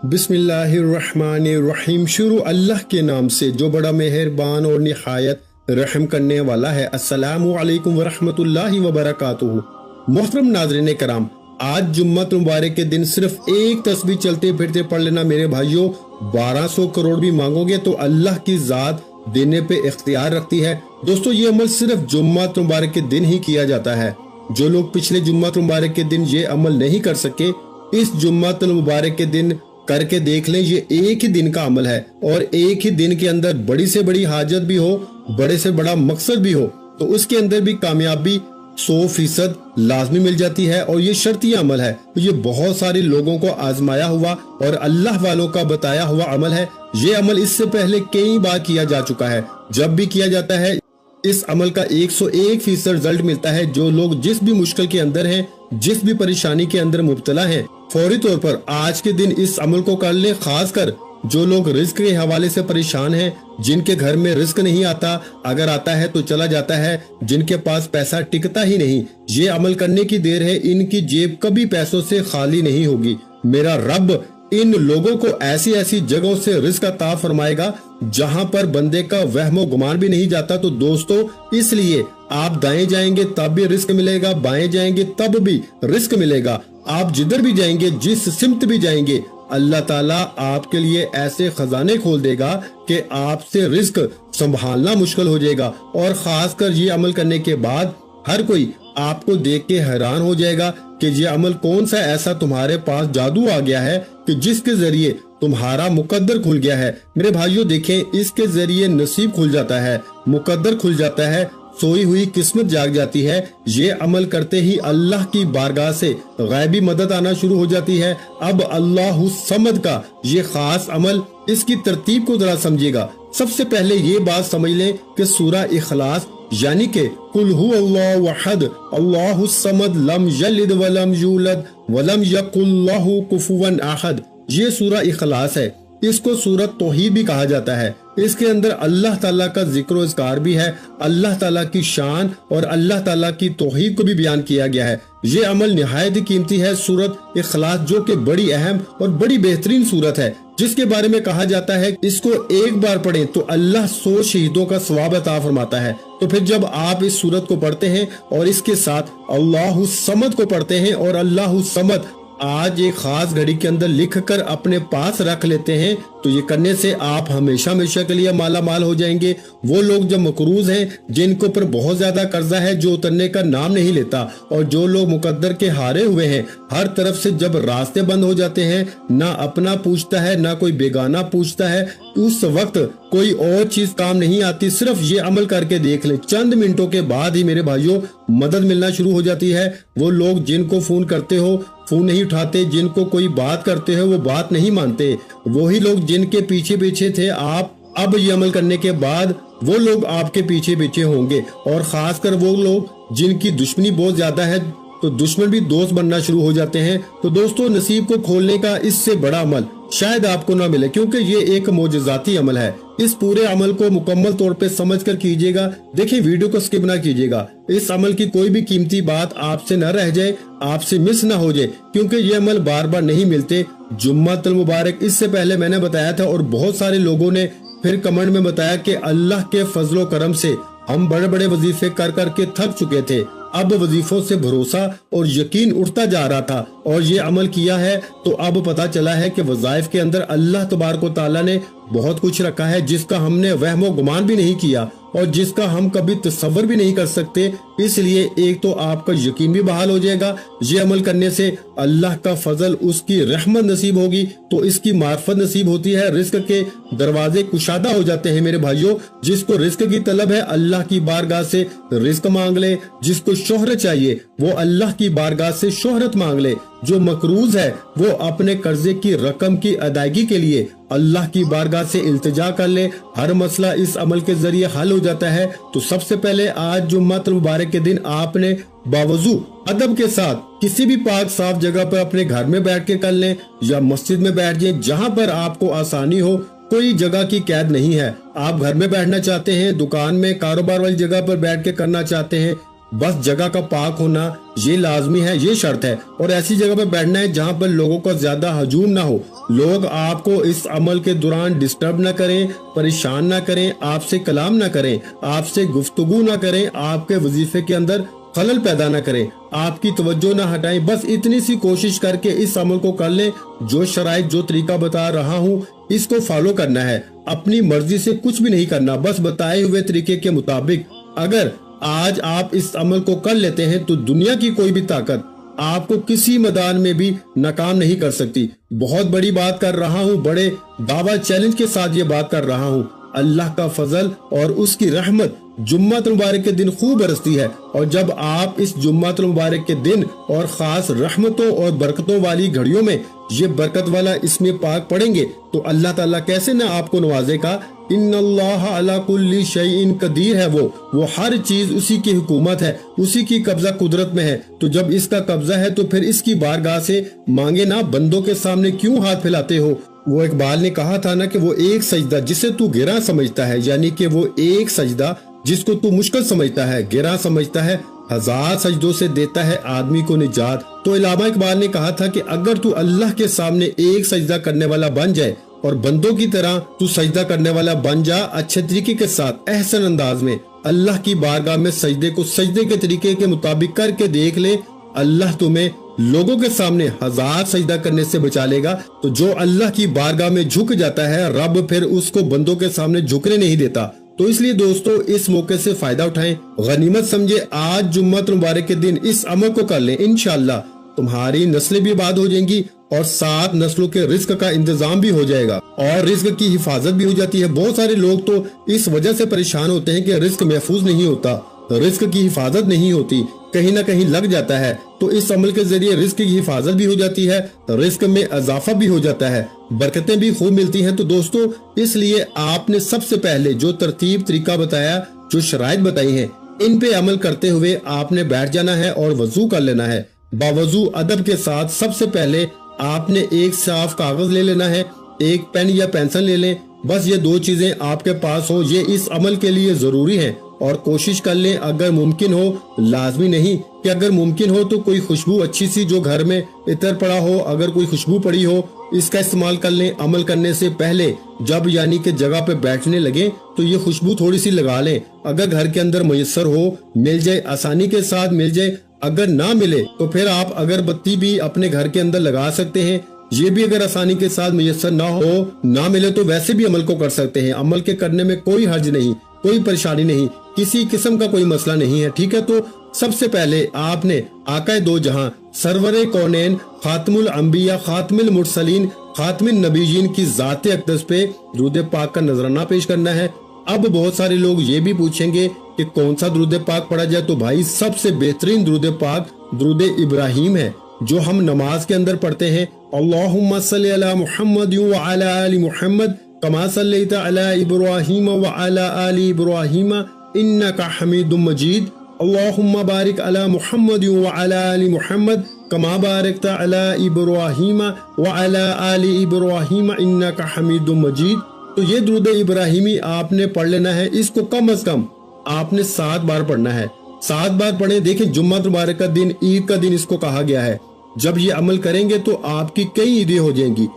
बिस्मिल्लाहिर्रहमानिर्रहीम। शुरू अल्लाह के नाम से जो बड़ा मेहरबान और निहायत रहम करने वाला है। अस्सलामु अलैकुम वरहमतुल्लाहि वबरकातुहू। मोहतरम नाज़रीन कराम, आज जुम्मत मुबारक के दिन सिर्फ एक तस्बीह चलते फिरते पढ़ लेना मेरे भाइयों। 1200 करोड़ भी मांगोगे तो अल्लाह की जात देने पे इख्तियार रखती है। दोस्तों, ये अमल सिर्फ जुम्मत मुबारक के दिन ही किया जाता है। जो लोग पिछले जुम्मत मुबारक के दिन ये अमल नहीं कर सके, इस जुम्मत मुबारक के दिन करके देख लें। ये एक ही दिन का अमल है और एक ही दिन के अंदर बड़ी से बड़ी हाजत भी हो, बड़े से बड़ा मकसद भी हो, तो उसके अंदर भी कामयाबी 100% लाजमी मिल जाती है। और ये शर्ती अमल है। ये बहुत सारे लोगों को आजमाया हुआ और अल्लाह वालों का बताया हुआ अमल है। ये अमल इससे पहले कई बार किया जा चुका है। जब भी किया जाता है इस अमल का 101% रिजल्ट मिलता है। जो लोग जिस भी मुश्किल के अंदर हैं, जिस भी परेशानी के अंदर मुब्तला हैं, फौरी तौर पर आज के दिन इस अमल को कर ले। खासकर जो लोग रिस्क के हवाले से परेशान हैं, जिनके घर में रिस्क नहीं आता, अगर आता है तो चला जाता है, जिनके पास पैसा टिकता ही नहीं, ये अमल करने की देर है। इनकी जेब कभी पैसों से खाली नहीं होगी। मेरा रब इन लोगों को ऐसी ऐसी जगहों से रिस्क अता फरमाएगा जहां पर बंदे का वहमो गुमान भी नहीं जाता। तो दोस्तों, इसलिए आप दाएं जाएंगे तब भी रिस्क मिलेगा, बाएं जाएंगे तब भी रिस्क मिलेगा। आप जिधर भी जाएंगे, जिस सिमत भी जाएंगे, अल्लाह ताला आपके लिए ऐसे खजाने खोल देगा कि आपसे रिस्क संभालना मुश्किल हो जाएगा। और खासकर ये अमल करने के बाद हर कोई आपको देख के हैरान हो जाएगा कि ये अमल कौन सा ऐसा तुम्हारे पास जादू आ गया है कि जिसके जरिए तुम्हारा मुकद्दर खुल गया है। मेरे भाइयों देखें, इसके जरिए नसीब खुल जाता है, मुकद्दर खुल जाता है, सोई हुई किस्मत जाग जाती है। ये अमल करते ही अल्लाह की बारगाह से गैबी मदद आना शुरू हो जाती है। अब अल्लाहु समद का ये खास अमल, इसकी तरतीब को जरा समझिएगा। सबसे पहले ये बात समझ लें कि सूरा इखलास यानी कि कुल हु अल्लाहु अहद अल्लाहु समद लम यलिद वलम यूलद वलम यकुल लहु कुफुवन अहद, ये सूरा इखलास है। इसको सूरत तौहीद भी कहा जाता है। इसके अंदर अल्लाह ताला का जिक्र इज़कार भी है, अल्लाह ताला की शान और अल्लाह ताला की तौहीद को भी बयान किया गया है। ये अमल निहायत ही कीमती है। सूरत इखलास जो कि बड़ी अहम और बड़ी बेहतरीन सूरत है, जिसके बारे में कहा जाता है इसको एक बार पढ़ें तो अल्लाह 100 शहीदों का सवाब अता फरमाता है। तो फिर जब आप इस सूरत को पढ़ते हैं और इसके साथ अल्लाहु समद को पढ़ते हैं और अल्लाहु समद आज एक खास घड़ी के अंदर लिख कर अपने पास रख लेते हैं, तो ये करने से आप हमेशा हमेशा के लिए माला माल हो जाएंगे। वो लोग जो मकरूज हैं, जिनके ऊपर बहुत ज्यादा कर्जा है, जो उतरने का नाम नहीं लेता, और जो लोग मुकद्दर के हारे हुए हैं, हर तरफ से जब रास्ते बंद हो जाते हैं, ना अपना पूछता है ना कोई बेगाना पूछता है, उस वक्त कोई और चीज काम नहीं आती। सिर्फ ये अमल करके देख ले, चंद मिनटों के बाद ही मेरे भाइयों मदद मिलना शुरू हो जाती है। वो लोग जिनको फोन करते हो फोन नहीं उठाते, जिनको कोई बात करते हो वो बात नहीं मानते, वही लोग जिनके पीछे पीछे थे आप, अब ये अमल करने के बाद वो लोग आपके पीछे पीछे होंगे। और खासकर वो लोग जिनकी दुश्मनी बहुत ज्यादा है, तो दुश्मन भी दोस्त बनना शुरू हो जाते हैं। तो दोस्तों, नसीब को खोलने का इससे बड़ा अमल शायद आपको ना मिले, क्योंकि ये एक मोजज़ाती अमल है। इस पूरे अमल को मुकम्मल तौर पे समझ कर कीजिएगा। देखिए, वीडियो को स्किप ना कीजिएगा। इस अमल की कोई भी कीमती बात आपसे न रह जाए, आपसे मिस ना हो जाए, क्योंकि ये अमल बार बार नहीं मिलते। जुम्मतुल मुबारक इससे पहले मैंने बताया था और बहुत सारे लोगों ने फिर कमेंट में बताया कि अल्लाह के फजलो करम से हम बड़े बड़े वजीफे कर करके थक चुके थे, अब वजीफों से भरोसा और यकीन उठता जा रहा था और ये अमल किया है तो अब पता चला है कि वज़ाइफ के अंदर अल्लाह तबारक व तआला ने बहुत कुछ रखा है, जिसका हमने वहमो गुमान भी नहीं किया और जिसका हम कभी तसव्वुर भी नहीं कर सकते। इसलिए एक तो आपका यकीन भी बहाल हो जाएगा। ये अमल करने से अल्लाह का फजल, उसकी रहमत नसीब होगी, तो इसकी मार्फत नसीब होती है। रिस्क के दरवाजे कुशादा हो जाते हैं मेरे भाइयों। जिसको रिस्क की तलब है अल्लाह की बारगाह से रिस्क मांग ले, जिसको शोहरत चाहिए वो अल्लाह की बारगाह से शोहरत मांग ले, जो मकरूज है वो अपने कर्जे की रकम की अदायगी के लिए अल्लाह की बारगाह से इल्तिजा कर ले। हर मसला इस अमल के जरिए हल हो जाता है। तो सबसे पहले आज जुम्मतुल मुबारक के दिन आपने बावजू अदब के साथ किसी भी पाक साफ जगह पर अपने घर में बैठ के कर लें या मस्जिद में बैठ जाए, जहाँ पर आपको आसानी हो। कोई जगह की कैद नहीं है। आप घर में बैठना चाहते हैं, दुकान में, कारोबार वाली जगह पर बैठ के करना चाहते हैं, बस जगह का पाक होना ये लाजमी है, ये शर्त है। और ऐसी जगह पे बैठना है जहाँ पर लोगों का ज्यादा हजूम ना हो, लोग आपको इस अमल के दौरान डिस्टर्ब ना करें, परेशान ना करें, आपसे कलाम ना करें, आपसे गुफ्तगू ना करें, आपके वजीफे के अंदर खलल पैदा ना करें, आपकी तवज्जो ना हटाएं। बस इतनी सी कोशिश करके इस अमल को कर लें। जो शराइत, जो तरीका बता रहा हूँ, इसको फॉलो करना है। अपनी मर्जी से कुछ भी नहीं करना, बस बताए हुए तरीके के मुताबिक। अगर आज आप इस अमल को कर लेते हैं तो दुनिया की कोई भी ताकत आपको किसी मैदान में भी नाकाम नहीं कर सकती। बहुत बड़ी बात कर रहा हूँ, बड़े दावा चैलेंज के साथ ये बात कर रहा हूँ। अल्लाह का फजल और उसकी रहमत जुम्मत मुबारक के दिन खूब बरसती है। और जब आप इस जुम्मत मुबारक के दिन और खास रहमतों और बरकतों वाली घड़ियों में ये बरकत वाला इसमें पाक पढ़ेंगे तो अल्लाह ताला कैसे न आपको नवाजेगा। इन्नल्लाह अला कुल्ली शैइन कदीर है, वो हर चीज उसी की हुकूमत है, उसी की कब्जा कुदरत में है। तो जब इसका कब्जा है तो फिर इसकी बारगाह से मांगे ना, बंदों के सामने क्यों हाथ फैलाते हो। वो इकबाल ने कहा था ना कि वो एक सजदा जिसे तू गिरा समझता है, यानी कि वो एक सजदा जिसको तू मुश्किल समझता है, गिरा समझता है, 1000 सजदों से देता है आदमी को निजात। तो इलामा इकबाल ने कहा था कि अगर तू अल्लाह के सामने एक सजदा करने वाला बन जाए और बंदों की तरह तू सजदा करने वाला बन जा, अच्छे तरीके के साथ, एहसन अंदाज में अल्लाह की बारगाह में सजदे को सजदे के तरीके के मुताबिक करके देख ले, अल्लाह तुम्हें लोगों के सामने 1000 सजदा करने से बचा लेगा। तो जो अल्लाह की बारगाह में झुक जाता है, रब फिर उसको बंदों के सामने झुकने नहीं देता। तो इसलिए दोस्तों इस मौके से फायदा उठाएं, गनीमत समझे। आज जुम्मत मुबारक के दिन इस अमल को कर लें, इंशाअल्लाह तुम्हारी नस्लें भी आबाद हो जाएंगी और 7 नस्लों के रिस्क का इंतजाम भी हो जाएगा और रिस्क की हिफाजत भी हो जाती है। बहुत सारे लोग तो इस वजह से परेशान होते हैं कि रिस्क महफूज नहीं होता, रिस्क की हिफाजत नहीं होती, कहीं ना कहीं लग जाता है। तो इस अमल के जरिए रिस्क की हिफाजत भी हो जाती है, रिस्क में इजाफा भी हो जाता है, बरकतें भी खूब मिलती हैं। तो दोस्तों इसलिए आपने सबसे पहले जो तरतीब तरीका बताया, जो शराइत बताई हैं, इन पे अमल करते हुए आपने बैठ जाना है और वजू कर लेना है। बावजू अदब के साथ सबसे पहले आपने एक साफ कागज ले लेना है, एक पेन या पेंसिल ले लें। बस ये 2 चीजें आपके पास हो, ये इस अमल के लिए जरूरी है। और कोशिश कर लें अगर मुमकिन हो, लाजमी नहीं कि अगर मुमकिन हो तो कोई खुशबू अच्छी सी जो घर में इतर पड़ा हो, अगर कोई खुशबू पड़ी हो, इसका इस्तेमाल कर लें। अमल करने से पहले जब यानी कि जगह पे बैठने लगे तो ये खुशबू थोड़ी सी लगा लें। अगर घर के अंदर मुयस्सर हो, मिल जाए, आसानी के साथ मिल जाए। अगर ना मिले तो फिर आप अगरबत्ती भी अपने घर के अंदर लगा सकते हैं। ये भी अगर आसानी के साथ मुयस्सर ना हो, ना मिले तो वैसे भी अमल को कर सकते हैं। अमल के करने में कोई हर्ज नहीं, कोई परेशानी नहीं, किसी किस्म का कोई मसला नहीं है, ठीक है। तो सबसे पहले आपने आकाए दो जहां, सरवरे कौनैन, खातमुल अंबिया, खातमुल मुरसलीन, खातमुन नबीयीन की ज़ाते अक़दस पे दुरूद पाक का नजराना पेश करना है। अब बहुत सारे लोग ये भी पूछेंगे कि कौन सा दुरूद पाक पढ़ा जाए। तो भाई सबसे बेहतरीन दुरूद पाक दुरूद इब्राहिम है, जो हम नमाज के अंदर पढ़ते हैं। अल्लाहुम्मा सल्ली अला मुहम्मद व अला आलि मुहम्मद कमा सल्लैता अला इब्राहीम व अला आलि इब्राहीम इन्नका हमीदुम मजीद। अल्लाहुम्मा बारिक अला मुहम्मद व अला आलि मुहम्मद कमा बारकता अला इब्राहीम व अला आलि इब्राहीम इन्नका हमीदुम मजीद। तो ये दुरूद इब्राहिमी आपने पढ़ लेना है। इसको कम से कम आपने 7 बार पढ़ना है। 7 बार पढ़े। देखें जुम्मा मुबारक का दिन, ईद का दिन इसको कहा गया है। जब ये अमल करेंगे तो आपकी कई ईदें हो जाएंगी।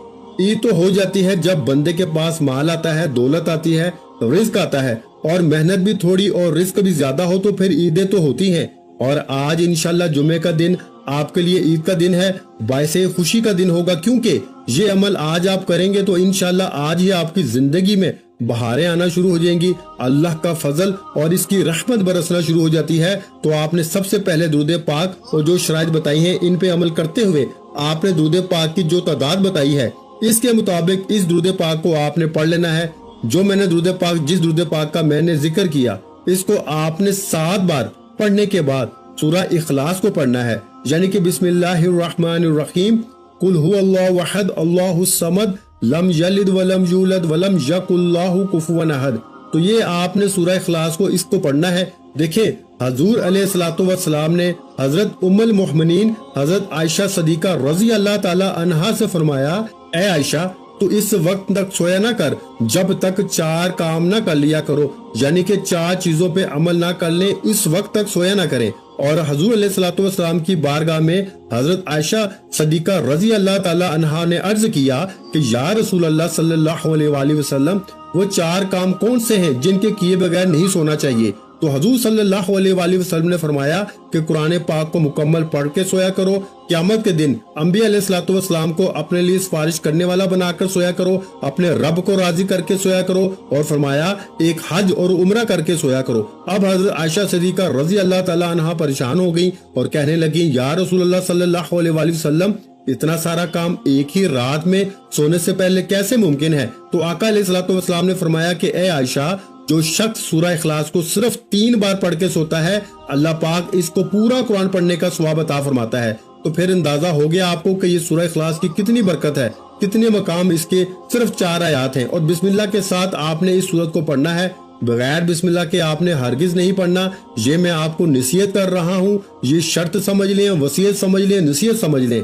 ईद तो हो जाती है जब बंदे के पास माल आता है, दौलत आती है, रिस्क आता है और मेहनत भी थोड़ी और रिस्क भी ज्यादा हो तो फिर ईदें तो होती हैं। और आज इंशाल्लाह जुमे का दिन आपके लिए ईद का दिन है, बायसे खुशी का दिन होगा, क्योंकि ये अमल आज आप करेंगे तो इंशाल्लाह आज ही आपकी जिंदगी में बहारें आना शुरू हो जाएंगी, अल्लाह का फजल और इसकी रहमत बरसना शुरू हो जाती है। तो आपने सबसे पहले दुरूद पाक और जो शराइत बताई हैं, इन पे अमल करते हुए आपने दुरूद पाक की जो तादाद बताई है, इसके मुताबिक इस दुरूद पाक को आपने पढ़ लेना है। जो मैंने दुरूद पाक, जिस दुरूद पाक का मैंने जिक्र किया, इसको आपने 7 बार पढ़ने के बाद सूरह इखलास को पढ़ना है, यानी कि बिस्मिल्लाहिर्रहमानिर्रहीम, कुल हुवल्लाहु अहद अल्लाहुस समद लम यलिद वलम यूलद वलम यकुल्लाहु कुफुवन अहद। तो ये आपने सूरह इखलास को इसको पढ़ना है। देखिए हजूर अलैहिस्सलातु वस्सलाम ने हजरत उम्मुल मोमिनीन हजरत आयशा सदीका रजी अल्लाह ताला अन्हा से फरमाया, ए आयशा तो इस वक्त तक सोया ना कर जब तक 4 काम ना कर लिया करो, यानी कि 4 चीजों पे अमल ना कर ले, इस वक्त तक सोया ना करें। اور حضور علیہ الصلوۃ والسلام کی بارگاہ میں حضرت عائشہ صدیقہ رضی اللہ تعالی عنہا نے عرض کیا کہ یا رسول اللہ صلی اللہ علیہ وآلہ وسلم وہ 4 کام کون سے ہیں جن کے کیے بغیر نہیں سونا چاہیے؟ تو حضور صلی اللہ علیہ وآلہ وسلم نے فرمایا کہ قرآن پاک کو مکمل پڑھ کے سویا کرو، قیامت کے دن انبیاء علیہ الصلوۃ والسلام کو اپنے لیے سفارش کرنے والا بنا کر سویا کرو، اپنے رب کو راضی کر کے سویا کرو، اور فرمایا ایک حج اور عمرہ کر کے سویا کرو۔ اب حضرت عائشہ صدیقہ رضی اللہ تعالی عنہا پریشان ہو گئیں اور کہنے لگیں یا رسول اللہ صلی اللہ علیہ وآلہ وسلم اتنا سارا کام ایک ہی رات میں سونے سے پہلے کیسے ممکن ہے؟ تو آقا علیہ الصلوۃ والسلام نے فرمایا کہ اے عائشہ، جو شخص سورہ اخلاص کو صرف 3 بار پڑھ کے سوتا ہے اللہ پاک اس کو پورا قرآن پڑھنے کا ثواب عطا فرماتا ہے۔ تو پھر اندازہ ہو گیا آپ کو کہ یہ سورہ اخلاص کی کتنی برکت ہے، کتنے مقام اس کے صرف 4 آیات ہیں، اور بسم اللہ کے ساتھ آپ نے اس سورت کو پڑھنا ہے، بغیر بسم اللہ کے آپ نے ہرگز نہیں پڑھنا۔ یہ میں آپ کو نصیحت کر رہا ہوں، یہ شرط سمجھ لیں، وصیت سمجھ لیں، نصیحت سمجھ لیں،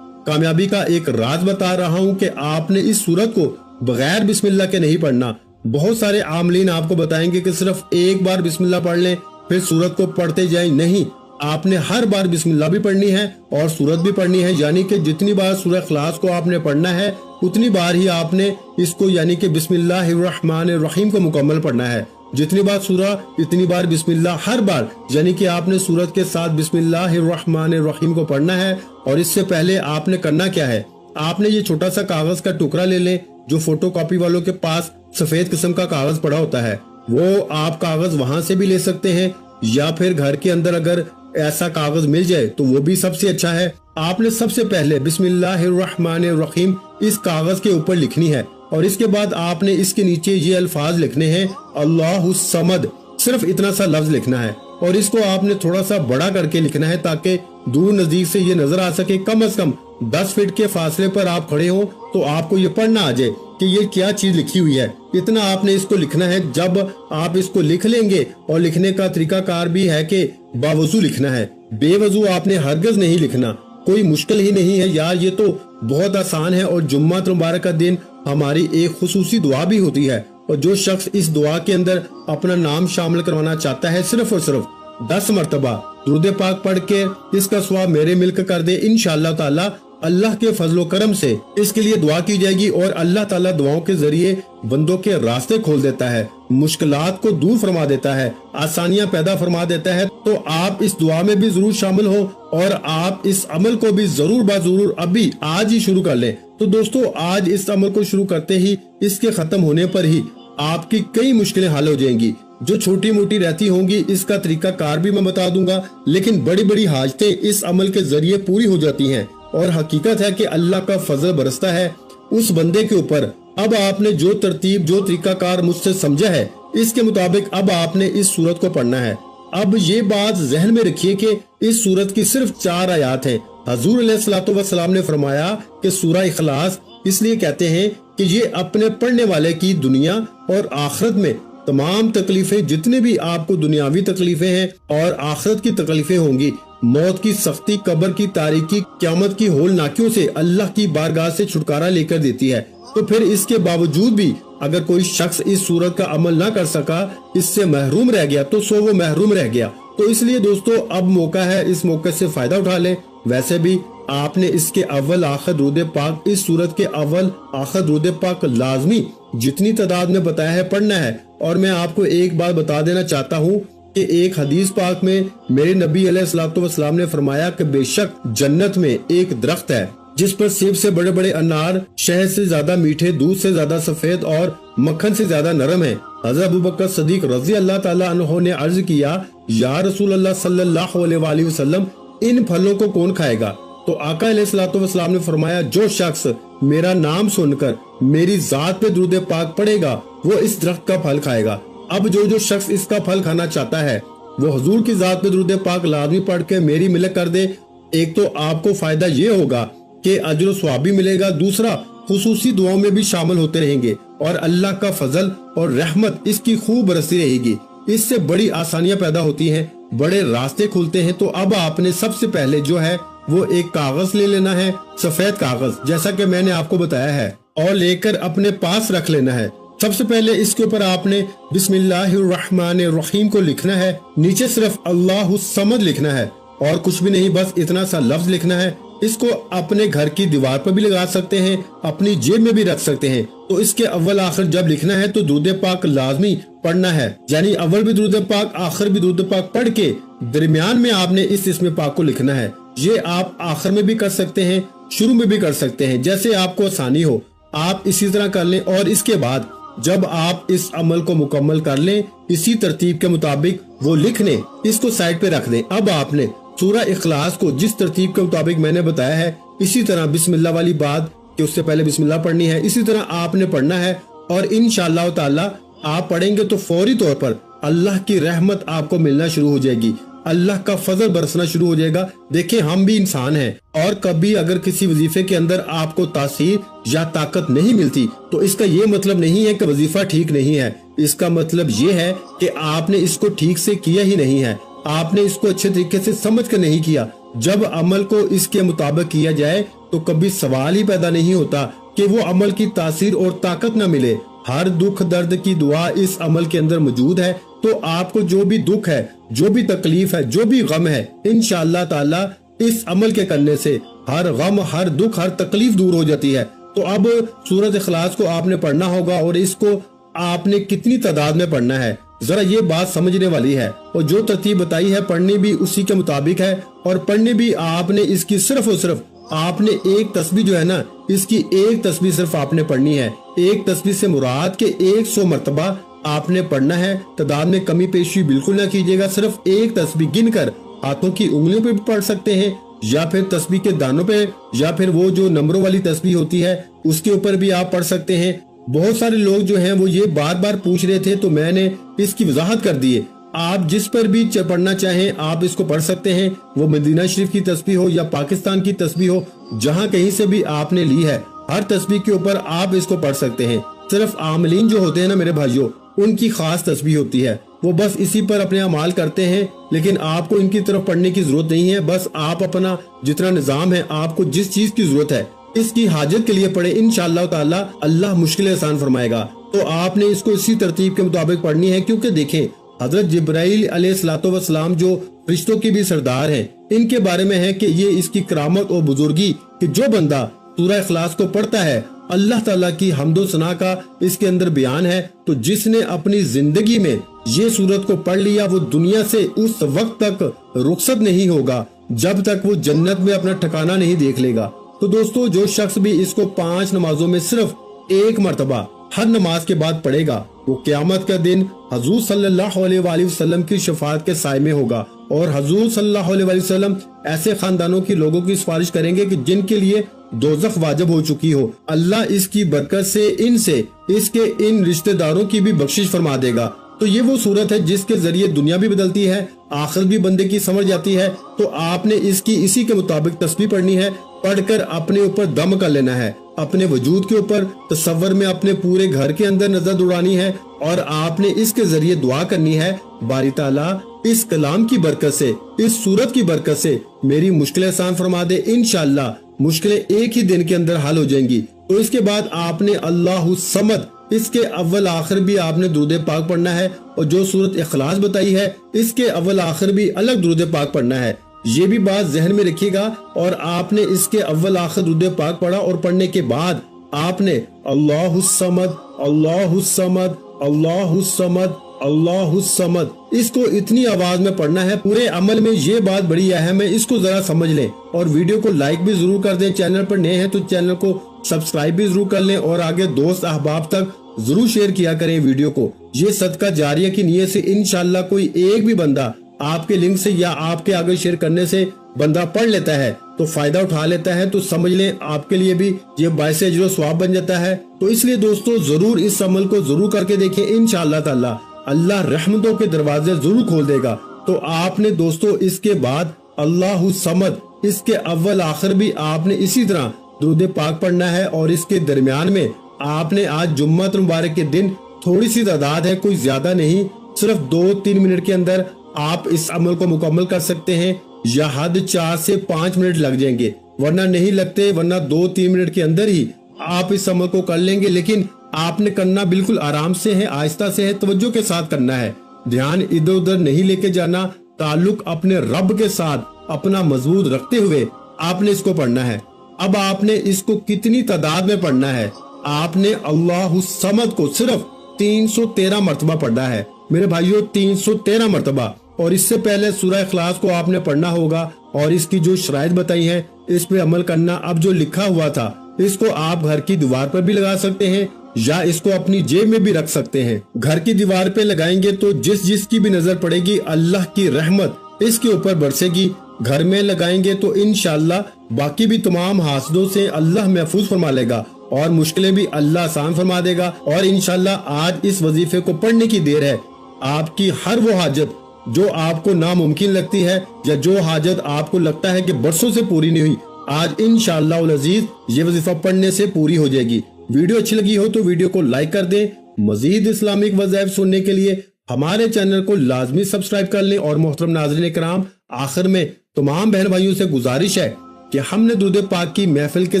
کامیابی کا ایک راز بتا رہا ہوں کہ آپ نے اس سورت کو بغیر بسم اللہ کے نہیں پڑھنا۔ بہت سارے عاملین آپ کو بتائیں گے کہ صرف ایک بار بسم اللہ پڑھ لیں پھر سورت کو پڑھتے جائیں، نہیں، آپ نے ہر بار بسم اللہ بھی پڑھنی ہے اور سورت بھی پڑھنی ہے، یعنی کہ جتنی بار سورہ اخلاص کو آپ نے پڑھنا ہے اتنی بار ہی آپ نے اس کو یعنی کہ بسم اللہ الرحمن الرحیم کو مکمل پڑھنا ہے۔ جتنی بار سورہ اتنی بار بسم اللہ، ہر بار یعنی کہ آپ نے سورت کے ساتھ بسم اللہ الرحمن الرحیم کو پڑھنا ہے۔ اور اس سے پہلے آپ نے کرنا کیا ہے، آپ نے یہ چھوٹا سا کاغذ کا ٹکڑا لے لیں، جو فوٹو کاپی والوں کے پاس سفید قسم کا کاغذ پڑا ہوتا ہے، وہ آپ کاغذ وہاں سے بھی لے سکتے ہیں، یا پھر گھر کے اندر اگر ایسا کاغذ مل جائے تو وہ بھی سب سے اچھا ہے۔ آپ نے سب سے پہلے بسم اللہ الرحمن الرحیم اس کاغذ کے اوپر لکھنی ہے، اور اس کے بعد آپ نے اس کے نیچے یہ الفاظ لکھنے ہیں اللہ الصمد، صرف اتنا سا لفظ لکھنا ہے، اور اس کو آپ نے تھوڑا سا بڑا کر کے لکھنا ہے تاکہ دور نزدیک سے یہ نظر آ سکے۔ کم از کم 10 فٹ کے فاصلے پر آپ کھڑے ہوں تو آپ کو یہ پڑھنا آ جائے کہ یہ کیا چیز لکھی ہوئی ہے۔ اتنا آپ نے اس کو لکھنا ہے۔ جب آپ اس کو لکھ لیں گے، اور لکھنے کا طریقہ کار بھی ہے کہ باوضو لکھنا ہے، بے وضو آپ نے ہرگز نہیں لکھنا، کوئی مشکل ہی نہیں ہے یار، یہ تو بہت آسان ہے۔ اور جمعہ مبارک کا دن ہماری ایک خصوصی دعا بھی ہوتی ہے، اور جو شخص اس دعا کے اندر اپنا نام شامل کروانا چاہتا ہے صرف اور صرف 10 مرتبہ درود پاک پڑھ کے اس کا ثواب میرے ملک کر دے، انشاءاللہ تعالی اللہ کے فضل و کرم سے اس کے لیے دعا کی جائے گی، اور اللہ تعالیٰ دعاؤں کے ذریعے بندوں کے راستے کھول دیتا ہے، مشکلات کو دور فرما دیتا ہے، آسانیاں پیدا فرما دیتا ہے۔ تو آپ اس دعا میں بھی ضرور شامل ہو، اور آپ اس عمل کو بھی ضرور ضرور ابھی آج ہی شروع کر لیں۔ تو دوستو، آج اس عمل کو شروع کرتے ہی اس کے ختم ہونے پر ہی آپ کی کئی مشکلیں حل ہو جائیں گی، جو چھوٹی موٹی رہتی ہوں گی اس کا طریقہ کار بھی میں بتا دوں گا، لیکن بڑی بڑی حاجتیں اس عمل کے ذریعے پوری ہو جاتی ہیں۔ اور حقیقت ہے کہ اللہ کا فضل برستا ہے اس بندے کے اوپر۔ اب آپ نے جو ترتیب، جو طریقہ کار مجھ سے سمجھا ہے، اس کے مطابق اب آپ نے اس سورت کو پڑھنا ہے۔ اب یہ بات ذہن میں رکھیے کہ اس سورت کی صرف 4 آیات ہیں۔ حضور علیہ الصلوۃ والسلام نے فرمایا کہ سورہ اخلاص اس لیے کہتے ہیں کہ یہ اپنے پڑھنے والے کی دنیا اور آخرت میں تمام تکلیفیں، جتنے بھی آپ کو دنیاوی تکلیفیں ہیں اور آخرت کی تکلیفیں ہوں گی، موت کی سختی، قبر کی تاریکی، قیامت کی ہولناکیوں سے اللہ کی بارگاہ سے چھٹکارا لے کر دیتی ہے۔ تو پھر اس کے باوجود بھی اگر کوئی شخص اس سورت کا عمل نہ کر سکا، اس سے محروم رہ گیا، تو سو وہ محروم رہ گیا۔ تو اس لیے دوستو، اب موقع ہے، اس موقع سے فائدہ اٹھا لیں۔ ویسے بھی آپ نے اس کے اول آخر درود پاک، اس سورت کے اول آخر درود پاک لازمی جتنی تعداد میں بتایا ہے پڑھنا ہے۔ اور میں آپ کو ایک بات بتا دینا چاہتا ہوں کہ ایک حدیث پاک میں میرے نبی علیہ الصلوۃ والسلام نے فرمایا کہ بے شک جنت میں ایک درخت ہے جس پر سیب سے بڑے بڑے انار، شہد سے زیادہ میٹھے، دودھ سے زیادہ سفید اور مکھن سے زیادہ نرم ہیں۔ حضرت ابوبکر صدیق رضی اللہ تعالیٰ عنہ نے عرض کیا، یا رسول اللہ صلی اللہ علیہ وآلہ وسلم، ان پھلوں کو کون کھائے گا؟ تو آقا علیہ الصلوۃ والسلام نے فرمایا، جو شخص میرا نام سن کر میری ذات پہ درود پاک پڑھے گا وہ اس درخت کا پھل کھائے گا۔ اب جو شخص اس کا پھل کھانا چاہتا ہے وہ حضور کی ذات پہ درود پاک لازمی پڑھ کے میری ملک کر دے۔ ایک تو آپ کو فائدہ یہ ہوگا کہ اجر و ثواب بھی ملے گا، دوسرا خصوصی دعاؤں میں بھی شامل ہوتے رہیں گے، اور اللہ کا فضل اور رحمت اس کی خوب برستی رہے گی۔ اس سے بڑی آسانیاں پیدا ہوتی ہیں، بڑے راستے کھلتے ہیں۔ تو اب آپ نے سب سے پہلے جو ہے وہ ایک کاغذ لے لینا ہے، سفید کاغذ، جیسا کہ میں نے آپ کو بتایا ہے، اور لے کر اپنے پاس رکھ لینا ہے۔ सबसे पहले इसके ऊपर आपने बिस्मिल्लाहिर्रहमानिर्रहीम को लिखना है, नीचे सिर्फ अल्लाहु समद लिखना है और कुछ भी नहीं, बस इतना सा लफ्ज लिखना है। इसको अपने घर की दीवार पर भी लगा सकते हैं, अपनी जेब में भी रख सकते हैं। तो इसके अव्वल आखिर जब लिखना है तो दुरूद पाक लाजमी पढ़ना है, यानी अव्वल भी दुरूद पाक आखिर भी दुरूद पाक पढ़ के दरमियान में आपने इस इस्म पाक को लिखना है। ये आप आखिर में भी कर सकते हैं, शुरू में भी कर सकते हैं, जैसे आपको आसानी हो आप इसी तरह कर लें। और इसके बाद जब आप इस अमल को मुकम्मल कर लें, इसी तरतीब के मुताबिक वो लिख लें, इसको साइड पे रख दें। अब आपने सूरह इखलास को जिस तरतीब के मुताबिक मैंने बताया है, इसी तरह बिस्मिल्लाह वाली बात कि उससे पहले बिस्मिल्लाह पढ़नी है, इसी तरह आपने पढ़ना है। और इंशाअल्लाह ताला आप पढ़ेंगे तो फौरी तौर पर अल्लाह की रहमत आपको मिलना शुरू हो जाएगी, अल्लाह का फजल बरसना शुरू हो जाएगा। देखिए हम भी इंसान हैं और कभी अगर किसी वजीफे के अंदर आपको तासीर या ताकत नहीं मिलती तो इसका ये मतलब नहीं है कि वजीफा ठीक नहीं है। इसका मतलब ये है कि आपने इसको ठीक से किया ही नहीं है, आपने इसको अच्छे तरीके से समझ कर नहीं किया। जब अमल को इसके मुताबिक किया जाए तो कभी सवाल ही पैदा नहीं होता कि वो अमल की तासीर और ताकत न मिले। हर दुख दर्द की दुआ इस अमल के अंदर मौजूद है। तो आपको जो भी दुख है, जो भी तकलीफ है, जो भी गम है, इंशाअल्लाह ताला इस अमल के करने से हर गम, हर दुख, हर तकलीफ दूर हो जाती है। तो अब सूरत इखलास को आपने पढ़ना होगा और इसको आपने कितनी तादाद में पढ़ना है, जरा ये बात समझने वाली है। और जो तरतीब बताई है पढ़नी भी उसी के मुताबिक है, और पढ़नी भी आपने इसकी सिर्फ और सिर्फ आपने एक तस्बीह जो है ना, इसकी एक तस्बीह सिर्फ आपने पढ़नी है। एक तस्बीह से मुराद के 100 मरतबा आपने पढ़ना है। तादाद में कमी पेशी बिल्कुल ना कीजिएगा, सिर्फ एक तस्बीह गिनकर हाथों की उंगलियों पे भी पढ़ सकते हैं, या फिर तस्बीह के दानों पे, या फिर वो जो नंबरों वाली तस्बीह होती है उसके ऊपर भी आप पढ़ सकते हैं। बहुत सारे लोग जो हैं वो ये बार बार पूछ रहे थे तो मैंने इसकी वजाहत कर दी है। आप जिस पर भी पढ़ना चाहें आप इसको पढ़ सकते हैं, वो मदीना शरीफ की तस्बीह हो या पाकिस्तान की तस्बीह हो, जहां कहीं से भी आपने ली है, हर तस्बीह के ऊपर आप इसको पढ़ सकते हैं। सिर्फ आमलीन जो होते हैं ना मेरे भाइयों, उनकी खास तस्बीह होती है, वो बस इसी पर अपने अमाल करते हैं, लेकिन आपको इनकी तरफ पढ़ने की जरूरत नहीं है। बस आप अपना जितना निजाम है, आपको जिस चीज की जरूरत है इसकी हाजत के लिए पढ़े, इंशाअल्लाह ताला अल्लाह मुश्किल आसान फरमाएगा। तो आपने इसको इसी तरतीब के मुताबिक पढ़नी है, क्योंकि देखें हजरत जिब्राइल अलैहिस्सलाम जो फरिश्तों के भी सरदार हैं, इनके बारे में है कि ये इसकी करामत और बुजुर्गी कि जो बंदा सूरह इखलास को पढ़ता है, अल्लाह ताला की हम्दो सना का इसके अंदर बयान है। तो जिसने अपनी जिंदगी में ये सूरत को पढ़ लिया वो दुनिया से उस वक्त तक रुखसत नहीं होगा जब तक वो जन्नत में अपना ठिकाना नहीं देख लेगा। तो दोस्तों जो शख्स भी इसको 5 नमाजों में सिर्फ एक मरतबा हर नमाज के बाद पढ़ेगा, वो क़यामत का दिन हजूर सल्लल्लाहु अलैहि वसल्लम की शफाअत के साए में होगा। और हजूर सल्लल्लाहु अलैहि वसल्लम ऐसे खानदानों के लोगों की सिफारिश करेंगे कि जिनके लिए दोज़ख वाजिब हो चुकी हो। अल्लाह इसकी बरकत से इनसे इसके इन रिश्तेदारों की भी बख्शिश फरमा देगा। तो ये वो सूरत है जिसके जरिए दुनिया भी बदलती है, आखिरत भी बंदे की समझ जाती है। तो आपने इसकी इसी के मुताबिक तस्बीह पढ़नी है, पढ़कर अपने ऊपर दम कर लेना है, अपने वजूद के ऊपर तसव्वुर में अपने पूरे घर के अंदर नजर दौड़ानी है, और आपने इसके जरिए दुआ करनी है, बारी ताला इस कलाम की बरकत से, इस सूरत की बरकत से मेरी मुश्किलें आसान फरमा दे। इंशाअल्लाह मुश्किलें एक ही दिन के अंदर हल हो जाएंगी। तो इसके बाद आपने अल्लाहु समद, इसके अव्वल आखिर भी आपने दुरूद पाक पढ़ना है, और जो सूरत इखलास बताई है इसके अव्वल आखिर भी अलग दुरूद पाक पढ़ना है। ये भी बात जहन में रखिएगा। और आपने इसके अव्वल आखिर दुरूद पाक पढ़ा और पढ़ने के बाद आपने अल्लाहु समद, अल्लाहु समद, अल्लाहु समद, अल्लाहु समद, इसको इतनी आवाज में पढ़ना है। पूरे अमल में ये बात बड़ी अहम है, इसको जरा समझ लें। और वीडियो को लाइक भी जरूर कर दें, चैनल पर नए हैं तो चैनल को सब्सक्राइब भी जरूर कर लें, और आगे दोस्त अहबाब तक जरूर शेयर किया करें वीडियो को। ये सदका जारिया की नीयत से इंशाअल्लाह कोई एक भी बंदा आपके लिंक से या आपके आगे शेयर करने से बंदा पढ़ लेता है तो फायदा उठा लेता है, तो समझ लें आपके लिए भी ये बाइसे अजर सवाब बन जाता है। तो इसलिए दोस्तों जरूर इस अमल को जरूर करके देखें, इंशाअल्लाह ताला अल्लाह रहमतों के दरवाजे जरूर खोल देगा। तो आपने दोस्तों इसके बाद अल्लाहु समद, इसके अव्वल आखिर भी आपने इसी तरह दुरूद पाक पढ़ना है, और इसके दरमियान में आपने आज जुम्मत मुबारक के दिन थोड़ी सी तादाद है, कोई ज्यादा नहीं, सिर्फ 2-3 मिनट के अंदर आप इस अमल को मुकम्मल कर सकते हैं, या हद 4 से 5 मिनट लग जाएंगे, वरना नहीं लगते, वरना 2-3 मिनट के अंदर ही आप इस अमल को कर लेंगे, लेकिन आपने करना बिल्कुल आराम से है, आहिस्ता से है, तवज्जो के साथ करना है। ध्यान इधर उधर नहीं लेके जाना, ताल्लुक अपने रब के साथ अपना मजबूत रखते हुए आपने इसको पढ़ना है। अब आपने इसको कितनी तादाद में पढ़ना है? आपने अल्लाहु समद को सिर्फ 313 मरतबा पढ़ना है मेरे भाइयों, 313 मरतबा। और इससे पहले सूरह इखलास को आपने पढ़ना होगा और इसकी जो शराइत बताई है इस पे अमल करना। अब जो लिखा हुआ था इसको आप घर की दीवार पर भी लगा सकते हैं या इसको अपनी जेब में भी रख सकते हैं। घर की दीवार पे लगाएंगे तो जिसकी भी नजर पड़ेगी अल्लाह की रहमत इसके ऊपर बरसेगी। घर में लगाएंगे तो इंशाअल्लाह बाकी भी तमाम हासदों से अल्लाह महफूज फरमा लेगा और मुश्किलें भी अल्लाह आसान फरमा देगा। और इंशाअल्लाह आज इस वजीफे को पढ़ने की देर है। आपकी हर वो हाजत जो आपको नामुमकिन लगती है या जो हाजत आपको लगता है कि बरसों से पूरी नहीं हुई, आज इंशाअल्लाह उल अजीज ये वजीफा पढ़ने से पूरी हो जाएगी। वीडियो अच्छी लगी हो तो वीडियो को लाइक कर दें। मजीद इस्लामिक वज़ाइफ सुनने के लिए हमारे चैनल को लाजमी सब्सक्राइब कर लें। और मोहतरम नाज़रीन कराम, आखिर में तमाम बहन भाइयों से गुजारिश है कि हमने दुरूद पाक की महफिल के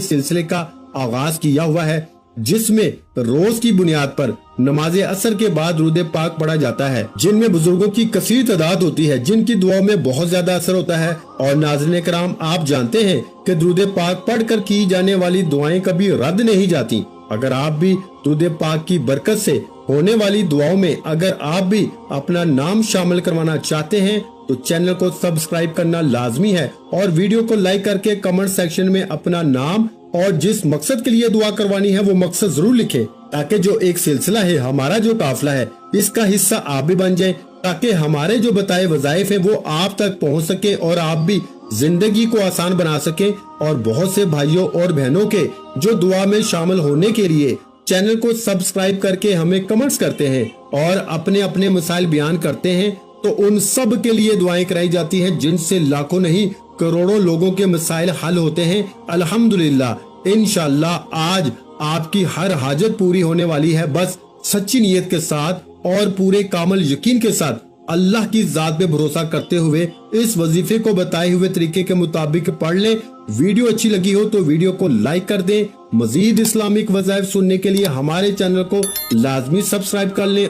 सिलसिले का आगाज किया हुआ है, जिसमें रोज की बुनियाद पर नमाज असर के बाद दुरूद पाक पढ़ा जाता है, जिनमें बुजुर्गों की कसीर तादाद होती है, जिनकी दुआओं में बहुत ज्यादा असर होता है। और नाज़रीन कराम, आप जानते हैं कि दुरूद पाक पढ़कर की जाने वाली दुआएं कभी रद्द नहीं जाती। अगर आप भी दुरूद पाक की बरकत से होने वाली दुआओं में अगर आप भी अपना नाम शामिल करवाना चाहते हैं तो चैनल को सब्सक्राइब करना लाजमी है और वीडियो को लाइक करके कमेंट सेक्शन में अपना नाम और जिस मकसद के लिए दुआ करवानी है वो मकसद जरूर लिखें, ताकि जो एक सिलसिला है, हमारा जो काफिला है, इसका हिस्सा आप भी बन जाएं, ताकि हमारे जो बताए वज़ाइफ है वो आप तक पहुंच सके और आप भी जिंदगी को आसान बना सके। और बहुत से भाइयों और बहनों के जो दुआ में शामिल होने के लिए चैनल को सब्सक्राइब करके हमें कमेंट्स करते हैं और अपने अपने मसाइल बयान करते हैं, तो उन सब के लिए दुआएं कराई जाती हैं, जिनसे लाखों नहीं करोड़ों लोगों के मसाइल हल होते हैं। अल्हम्दुलिल्लाह, इंशाअल्लाह आज आपकी हर हाजत पूरी होने वाली है। बस सच्ची नीयत के साथ और पूरे कामल यकीन के साथ अल्लाह की जात पे भरोसा करते हुए इस वजीफे को बताए हुए तरीके के मुताबिक पढ़ लें। वीडियो अच्छी लगी हो तो वीडियो को लाइक कर दें। मजीद इस्लामिक वज़ाइफ सुनने के लिए हमारे चैनल को लाजमी सब्सक्राइब कर लें।